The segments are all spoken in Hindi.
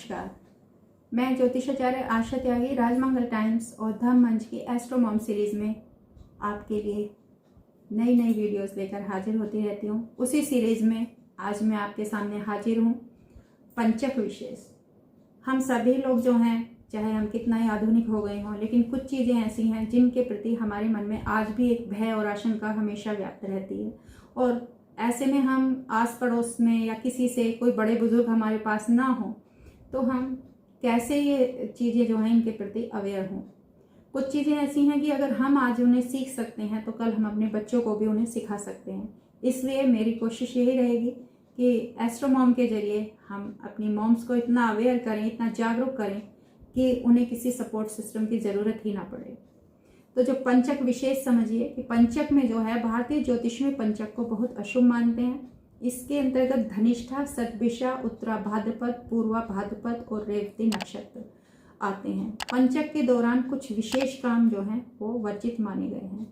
नमस्कार, मैं ज्योतिषाचार्य आशा त्यागी राजमंगल टाइम्स और धम्म मंच की एस्ट्रो मॉम सीरीज़ में आपके लिए नई नई वीडियोस लेकर हाजिर होती रहती हूँ। उसी सीरीज़ में आज मैं आपके सामने हाजिर हूँ पंचक विशेष। हम सभी लोग जो हैं, चाहे हम कितना ही आधुनिक हो गए हों, लेकिन कुछ चीज़ें ऐसी हैं जिनके प्रति हमारे मन में आज भी एक भय और आशंका हमेशा व्याप्त रहती है। और ऐसे में हम आस पड़ोस में या किसी से, कोई बड़े बुजुर्ग हमारे पास ना हो, तो हम कैसे ये चीज़ें जो हैं इनके प्रति अवेयर हों। कुछ चीज़ें ऐसी हैं कि अगर हम आज उन्हें सीख सकते हैं तो कल हम अपने बच्चों को भी उन्हें सिखा सकते हैं। इसलिए मेरी कोशिश यही रहेगी कि एस्ट्रो मॉम के जरिए हम अपनी मॉम्स को इतना अवेयर करें, इतना जागरूक करें कि उन्हें किसी सपोर्ट सिस्टम की ज़रूरत ही ना पड़े। तो जो पंचक विशेष समझिए कि पंचक में जो है, भारतीय ज्योतिष में पंचक को बहुत अशुभ मानते हैं। इसके अंतर्गत धनिष्ठा, शतभिषा, उत्तरा भाद्रपद, पूर्वा भाद्रपद और रेवती नक्षत्र आते हैं। पंचक के दौरान कुछ विशेष काम जो हैं वो वर्जित माने गए हैं।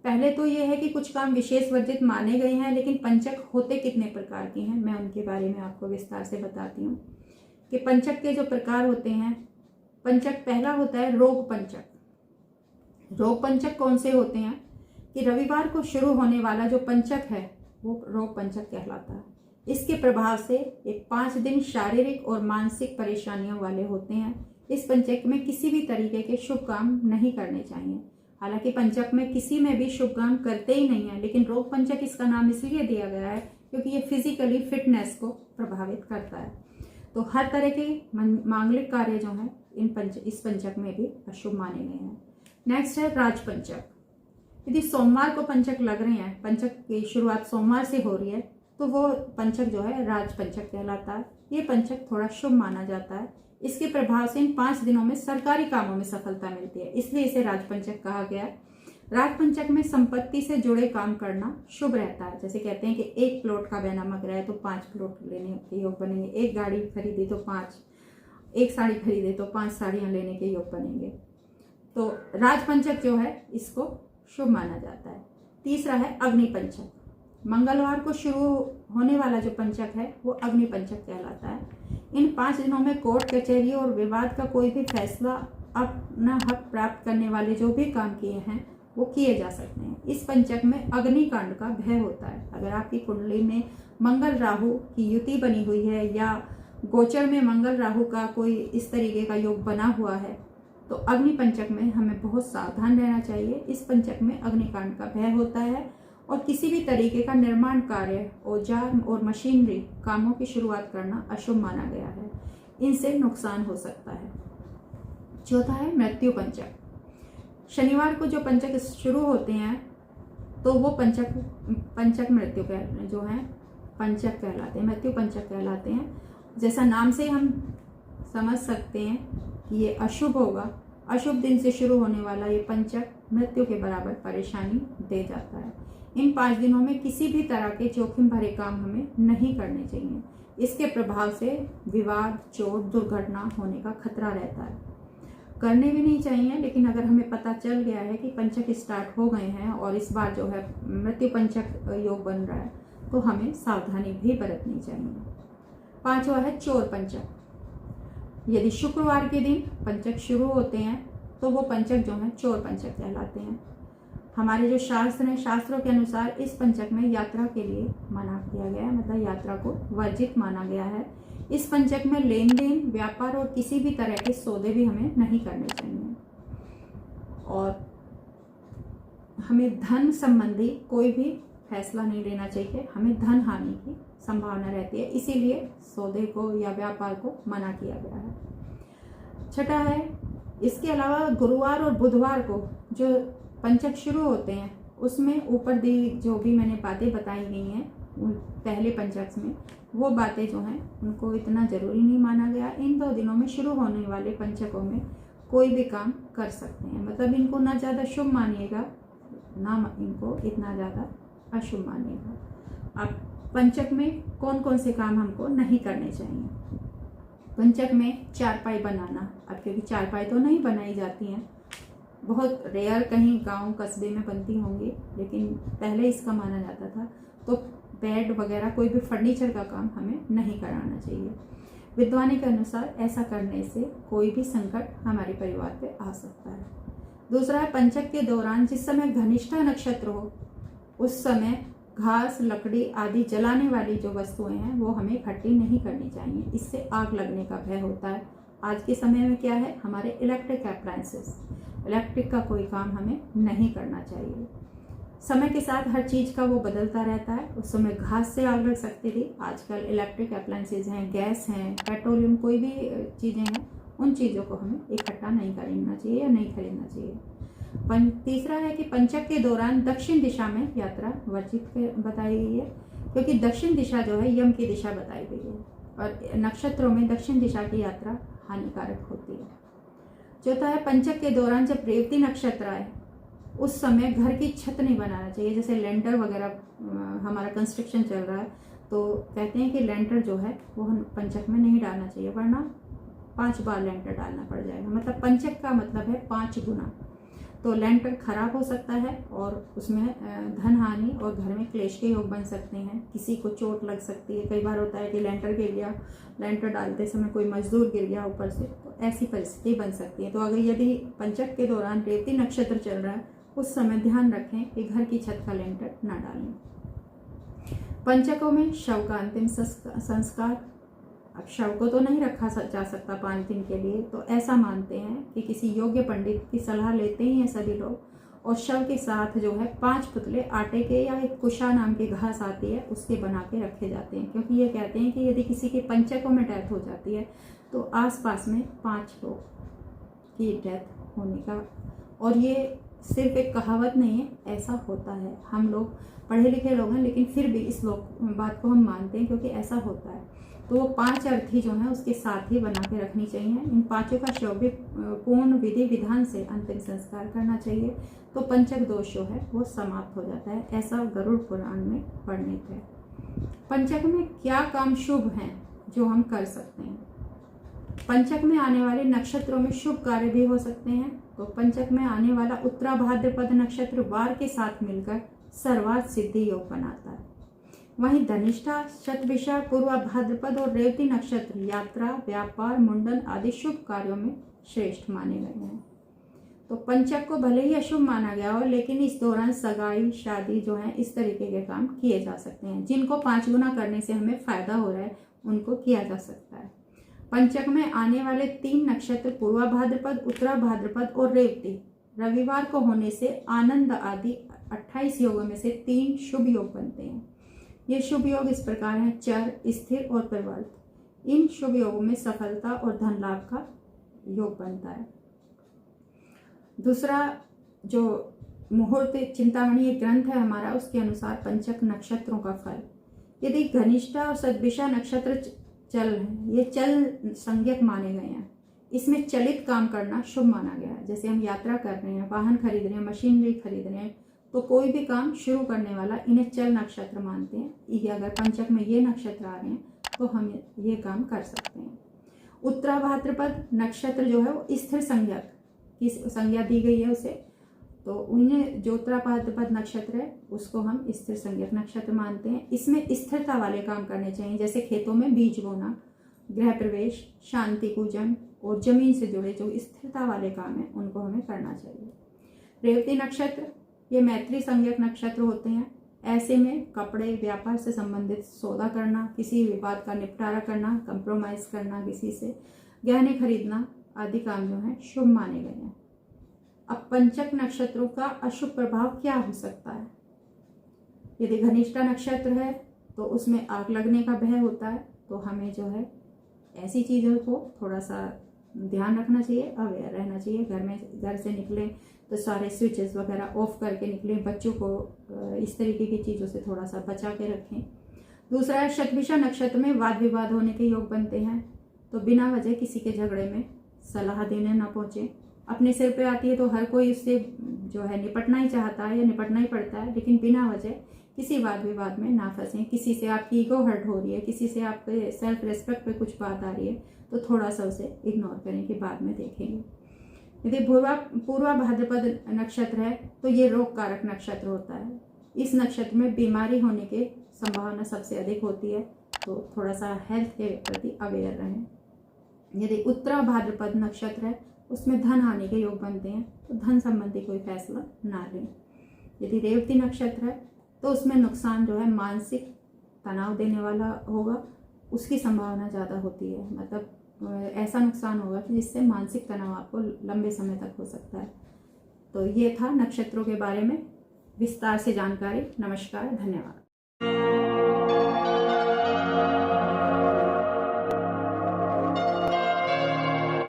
पहले तो ये है कि कुछ काम विशेष वर्जित माने गए हैं, लेकिन पंचक होते कितने प्रकार के हैं मैं उनके बारे में आपको विस्तार से बताती हूँ कि पंचक के जो प्रकार होते हैं। पंचक पहला होता है रोग पंचक। रोग पंचक कौन से होते हैं कि रविवार को शुरू होने वाला जो पंचक है वो रोग पंचक कहलाता है। इसके प्रभाव से एक 5 दिन शारीरिक और मानसिक परेशानियों वाले होते हैं। इस पंचक में किसी भी तरीके के शुभ काम नहीं करने चाहिए। हालांकि पंचक में किसी में भी शुभ काम करते ही नहीं है, लेकिन रोग पंचक इसका नाम इसलिए दिया गया है क्योंकि ये फिजिकली फिटनेस को प्रभावित करता है। तो हर तरह के मांगलिक कार्य जो हैं इस पंचक में भी अशुभ माने गए हैं। नेक्स्ट है राजपंचक। यदि सोमवार को पंचक लग रहे हैं, पंचक की शुरुआत सोमवार से हो रही है, तो वो पंचक जो है राजपंचक कहलाता है। ये पंचक थोड़ा शुभ माना जाता है। इसके प्रभाव से इन 5 दिनों में सरकारी कामों में सफलता मिलती है, इसलिए इसे राजपंचक कहा गया है। राजपंचक में संपत्ति से जुड़े काम करना शुभ रहता है। जैसे कहते हैं कि 1 प्लॉट का बैनामक रहा है तो 5 प्लॉट लेने के योग बनेंगे, 1 गाड़ी खरीदी तो 5, 1 साड़ी खरीदे तो 5 साड़ियाँ लेने के योग बनेंगे। तो राजपंचक जो है इसको शुभ माना जाता है। तीसरा है अग्निपंचक। मंगलवार को शुरू होने वाला जो पंचक है वो अग्निपंचक कहलाता है। इन 5 दिनों में कोर्ट कचहरी और विवाद का कोई भी फैसला अपना हक प्राप्त करने वाले जो भी काम किए हैं वो किए जा सकते हैं। इस पंचक में अग्निकांड का भय होता है। अगर आपकी कुंडली में मंगल राहु की युति बनी हुई है या गोचर में मंगल राहु का कोई इस तरीके का योग बना हुआ है, तो अग्नि पंचक में हमें बहुत सावधान रहना चाहिए। इस पंचक में अग्निकांड का भय होता है और किसी भी तरीके का निर्माण कार्य, औजार और मशीनरी कामों की शुरुआत करना अशुभ माना गया है। इनसे नुकसान हो सकता है। चौथा है मृत्यु पंचक। शनिवार को जो पंचक शुरू होते हैं तो वो पंचक मृत्यु जो है पंचक कहलाते हैं, मृत्यु पंचक कहलाते हैं। जैसा नाम से हम समझ सकते हैं कि ये अशुभ होगा। अशुभ दिन से शुरू होने वाला ये पंचक मृत्यु के बराबर परेशानी दे जाता है। इन 5 दिनों में किसी भी तरह के जोखिम भरे काम हमें नहीं करने चाहिए। इसके प्रभाव से विवाद, चोट, दुर्घटना होने का खतरा रहता है। करने भी नहीं चाहिए, लेकिन अगर हमें पता चल गया है कि पंचक स्टार्ट हो गए हैं और इस बार जो है मृत्यु पंचक योग बन रहा है, तो हमें सावधानी भी बरतनी चाहिए। 5वां है चोर पंचक। यदि शुक्रवार के दिन पंचक शुरू होते हैं तो वो पंचक जो है चोर पंचक कहलाते हैं। हमारे जो शास्त्र हैं, शास्त्रों के अनुसार इस पंचक में यात्रा के लिए मना किया गया है, मतलब यात्रा को वर्जित माना गया है। इस पंचक में लेन देन, व्यापार और किसी भी तरह के सौदे भी हमें नहीं करने चाहिए। और हमें धन संबंधी कोई भी फैसला नहीं लेना चाहिए। हमें धन हानि की संभावना रहती है, इसीलिए सौदे को या व्यापार को मना किया गया है। छठा है, इसके अलावा गुरुवार और बुधवार को जो पंचक शुरू होते हैं उसमें ऊपर दी जो भी मैंने बातें बताई गई हैं पहले पंचक में, वो बातें जो हैं उनको इतना ज़रूरी नहीं माना गया। इन 2 दिनों में शुरू होने वाले पंचकों में कोई भी काम कर सकते हैं, मतलब इनको ना ज़्यादा शुभ मानिएगा, ना इनको इतना ज़्यादा अशुभ मानिएगा। अब पंचक में कौन कौन से काम हमको नहीं करने चाहिए। पंचक में चारपाई बनाना। अब क्योंकि चारपाई तो नहीं बनाई जाती हैं, बहुत रेयर कहीं गांव कस्बे में बनती होंगी, लेकिन पहले इसका माना जाता था। तो बेड वगैरह कोई भी फर्नीचर का काम हमें नहीं कराना चाहिए। विद्वानों के अनुसार ऐसा करने से कोई भी संकट हमारे परिवार पे आ सकता है। दूसरा है पंचक के दौरान जिस समय घनिष्ठा नक्षत्र हो उस समय घास, लकड़ी आदि जलाने वाली जो वस्तुएं हैं वो हमें इकट्ठी नहीं करनी चाहिए, इससे आग लगने का भय होता है। आज के समय में क्या है, हमारे इलेक्ट्रिक अप्लायंसेस, इलेक्ट्रिक का कोई काम हमें नहीं करना चाहिए। समय के साथ हर चीज़ का वो बदलता रहता है। उस समय घास से आग लग सकती थी, आजकल इलेक्ट्रिक अप्लायंसेज हैं, गैस हैं, पेट्रोलियम, कोई भी चीज़ें हैं, उन चीज़ों को हमें इकट्ठा नहीं करना चाहिए या नहीं खरीदना चाहिए। तीसरा है कि पंचक के दौरान दक्षिण दिशा में यात्रा वर्जित बताई गई है, क्योंकि दक्षिण दिशा जो है यम की दिशा बताई गई है और नक्षत्रों में दक्षिण दिशा की यात्रा हानिकारक होती है। चौथा है पंचक के दौरान जब रेवती नक्षत्र आए उस समय घर की छत नहीं बनाना चाहिए। जैसे लेंटर वगैरह हमारा कंस्ट्रक्शन चल रहा है तो कहते हैं कि लेंटर जो है वो हम पंचक में नहीं डालना चाहिए, वरना 5 बार लेंटर डालना पड़ जाएगा। मतलब पंचक का मतलब है 5 गुना। तो लेंटर खराब हो सकता है और उसमें धन हानि और घर में क्लेश के योग बन सकते हैं, किसी को चोट लग सकती है। कई बार होता है कि लेंटर गिर गया, लेंटर डालते समय कोई मजदूर गिर गया ऊपर से, तो ऐसी परिस्थिति बन सकती है। तो अगर यदि पंचक के दौरान रेवती नक्षत्र चल रहा है उस समय ध्यान रखें कि घर की छत का लेंटर ना डालें। पंचकों में शव का अंतिम संस्कार, अब शव को तो नहीं रखा जा सकता 5 दिन के लिए, तो ऐसा मानते हैं कि किसी योग्य पंडित की सलाह लेते ही हैं सभी लोग और शव के साथ जो है 5 पुतले आटे के या एक कुशा नाम की घास आती है उसके बना के रखे जाते हैं, क्योंकि ये कहते हैं कि यदि किसी के पंचकों में डेथ हो जाती है तो आसपास में 5 लोग की डेथ होने का, और ये सिर्फ एक कहावत नहीं है, ऐसा होता है। हम लोग पढ़े लिखे लोग हैं लेकिन फिर भी इस बात को हम मानते हैं क्योंकि ऐसा होता है। तो वो 5 अर्थी जो है उसके साथ ही बना के रखनी चाहिए। इन 5 का शव भी पूर्ण विधि विधान से अंतिम संस्कार करना चाहिए, तो पंचक दोष जो है वो समाप्त हो जाता है, ऐसा गरुड़ पुराण में वर्णित है। पंचक में क्या काम शुभ हैं जो हम कर सकते हैं? पंचक में आने वाले नक्षत्रों में शुभ कार्य भी हो सकते हैं। तो पंचक में आने वाला उत्तरा भाद्रपद नक्षत्र वार के साथ मिलकर सर्वार्थ सिद्धि योग बनाता है। वहीं धनिष्ठा, शतभिषा, पूर्वा भाद्रपद और रेवती नक्षत्र यात्रा, व्यापार, मुंडन आदि शुभ कार्यों में श्रेष्ठ माने गए हैं। तो पंचक को भले ही अशुभ माना गया हो लेकिन इस दौरान सगाई, शादी जो है इस तरीके के काम किए जा सकते हैं। जिनको 5 गुना करने से हमें फायदा हो रहा है उनको किया जा सकता है। पंचक में आने वाले 3 नक्षत्र पूर्वा भाद्रपद, उत्तरा भाद्रपद और रेवती रविवार को होने से आनंद आदि 28 योगों में से 3 शुभ योग बनते हैं। ये शुभ योग इस प्रकार हैं: चर, स्थिर और प्रवर्त। इन शुभ योगों में सफलता और धन लाभ का योग बनता है। दूसरा जो मुहूर्त चिंतामणि एक ग्रंथ है हमारा, उसके अनुसार पंचक नक्षत्रों का फल, यदि घनिष्ठा और सद्भिषा नक्षत्र चल रहे हैं, ये चल संज्ञक माने गए हैं, इसमें चलित काम करना शुभ माना गया है। जैसे हम यात्रा कर रहे हैं, वाहन खरीद रहे हैं, मशीनरी खरीद रहे हैं, तो कोई भी काम शुरू करने वाला इन्हें चल नक्षत्र मानते हैं। ये अगर पंचक में ये नक्षत्र आ रहे हैं तो हम ये काम कर सकते हैं। उत्तरा भाद्रपद नक्षत्र जो है वो स्थिर संज्ञक की संज्ञा दी गई है उसे, तो उन्हें जो उत्तरा भाद्रपद नक्षत्र है उसको हम स्थिर संज्ञक नक्षत्र मानते हैं। इसमें स्थिरता वाले काम करने चाहिए, जैसे खेतों में बीज बोना, गृह प्रवेश, शांति पूजन और जमीन से जुड़े जो स्थिरता वाले काम है उनको हमें करना चाहिए। रेवती नक्षत्र ये मैत्री संज्ञक नक्षत्र होते हैं। ऐसे में कपड़े, व्यापार से संबंधित सौदा करना, किसी विवाद का निपटारा करना, कंप्रोमाइज करना, किसी से गहने खरीदना आदि काम जो है शुभ माने गए हैं। अब पंचक नक्षत्रों का अशुभ प्रभाव क्या हो सकता है? यदि घनिष्ठा नक्षत्र है तो उसमें आग लगने का भय होता है, तो हमें जो है ऐसी चीज़ों को थोड़ा सा ध्यान रखना चाहिए, अवेयर रहना चाहिए। घर से निकलें तो सारे स्विचेस वगैरह ऑफ करके निकलें, बच्चों को इस तरीके की चीज़ों से थोड़ा सा बचा के रखें। दूसरा है शतभिषा नक्षत्र में वाद विवाद होने के योग बनते हैं, तो बिना वजह किसी के झगड़े में सलाह देने ना पहुँचे। अपने सिर पे आती है तो हर कोई उससे जो है निपटना ही चाहता है या निपटना ही पड़ता है, लेकिन बिना वजह किसी वाद विवाद में ना फंसें। किसी से आपकी ईगो हर्ट हो रही है, किसी से आपके सेल्फ रिस्पेक्ट पे कुछ बात आ रही है, तो थोड़ा सा उसे इग्नोर करें कि बाद में देखेंगे। यदि पूर्वा भाद्रपद नक्षत्र है तो ये रोग कारक नक्षत्र होता है। इस नक्षत्र में बीमारी होने की संभावना सबसे अधिक होती है। तो थोड़ा सा हेल्थ के प्रति अवेयर रहें। यदि उत्तरा भाद्रपद नक्षत्र है उसमें धन हानि के योग बनते हैं, तो धन संबंधी कोई फैसला ना लें। यदि रेवती नक्षत्र है तो उसमें नुकसान जो है मानसिक तनाव देने वाला होगा, उसकी संभावना ज़्यादा होती है। मतलब ऐसा नुकसान होगा कि जिससे मानसिक तनाव आपको लंबे समय तक हो सकता है। तो ये था नक्षत्रों के बारे में विस्तार से जानकारी। नमस्कार, धन्यवाद।